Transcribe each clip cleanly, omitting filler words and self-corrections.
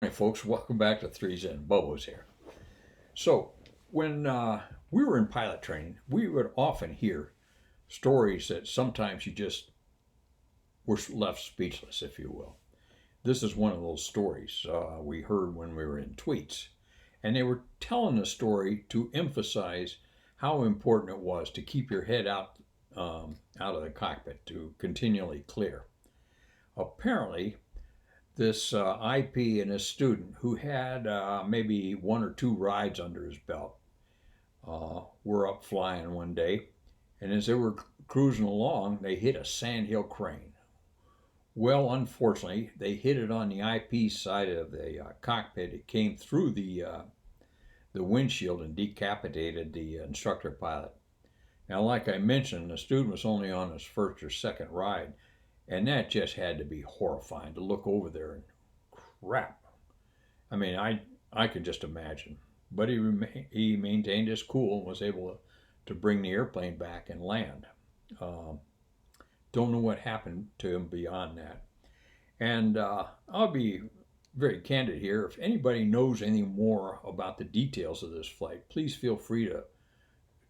Hey folks, welcome back to Threes and Bobo's here. So, when we were in pilot training, we would often hear stories that sometimes you just were left speechless, if you will. This is one of those stories we heard when we were in tweets. And they were telling the story to emphasize how important it was to keep your head out of the cockpit, to continually clear. Apparently, this IP and his student who had maybe one or two rides under his belt were up flying one day, and as they were cruising along, they hit a sandhill crane. Well, unfortunately, they hit it on the IP side of the cockpit. It came through the windshield and decapitated the instructor pilot. Now, like I mentioned, the student was only on his first or second ride, and that just had to be horrifying to look over there and crap. I mean, I could just imagine. But he maintained his cool and was able to bring the airplane back and land. Um, don't know what happened to him beyond that. And I'll be very candid here. If anybody knows any more about the details of this flight, please feel free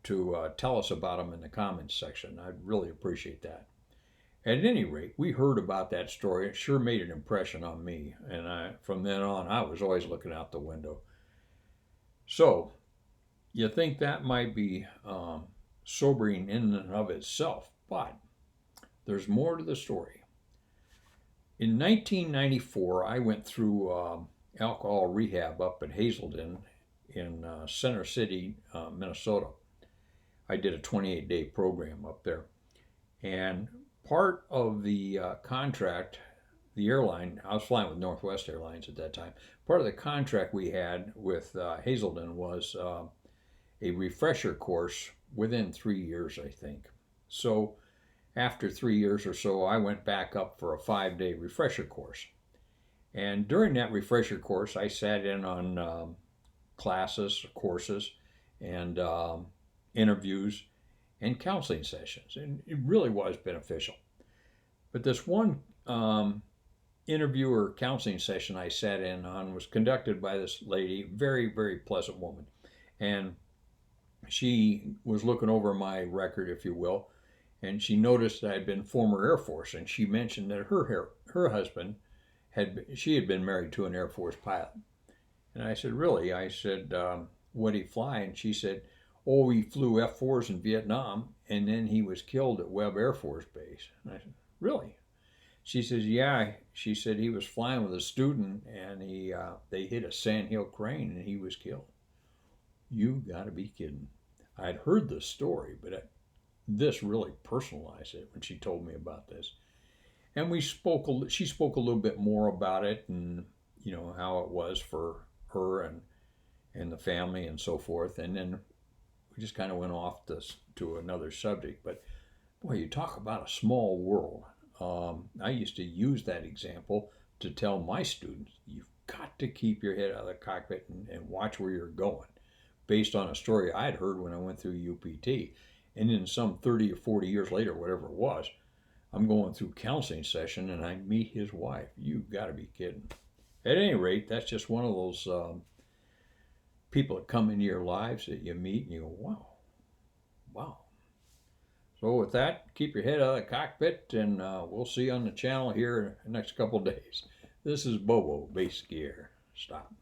to tell us about them in the comments section. I'd really appreciate that. At any rate, we heard about that story. It sure made an impression on me, and from then on, I was always looking out the window. So, you think that might be sobering in and of itself, but there's more to the story. In 1994, I went through alcohol rehab up at Hazelden in Center City, Minnesota. I did a 28-day program up there. And part of the contract, the airline, I was flying with Northwest Airlines at that time. Part of the contract we had with Hazelden was a refresher course within 3 years, I think. So after 3 years or so, I went back up for a 5 day refresher course. And during that refresher course, I sat in on classes, courses, and interviews and counseling sessions. And it really was beneficial. But this one interview or counseling session I sat in on was conducted by this lady, very, very pleasant woman. And she was looking over my record, if you will, and she noticed that I'd been former Air Force, and she mentioned that her husband she had been married to an Air Force pilot. And I said, really? I said, what did he fly? And she said, oh, he flew F-4s in Vietnam, and then he was killed at Webb Air Force Base. And I said, really? She says, yeah. She said he was flying with a student, and they hit a sandhill crane, and he was killed. You got to be kidding. I'd heard the story, but this really personalized it when she told me about this. And she spoke a little bit more about it, and how it was for her and the family and so forth. And then we just kind of went off to another subject. But boy, you talk about a small world. I used to use that example to tell my students, you've got to keep your head out of the cockpit and watch where you're going, based on a story I'd heard when I went through UPT. And then some 30 or 40 years later, whatever it was, I'm going through counseling session and I meet his wife. You got to be kidding. At any rate, that's just one of those people that come into your lives that you meet and you go, wow, wow. So with that, keep your head out of the cockpit, and we'll see you on the channel here in the next couple of days. This is Bobo, Base Gear. Stop.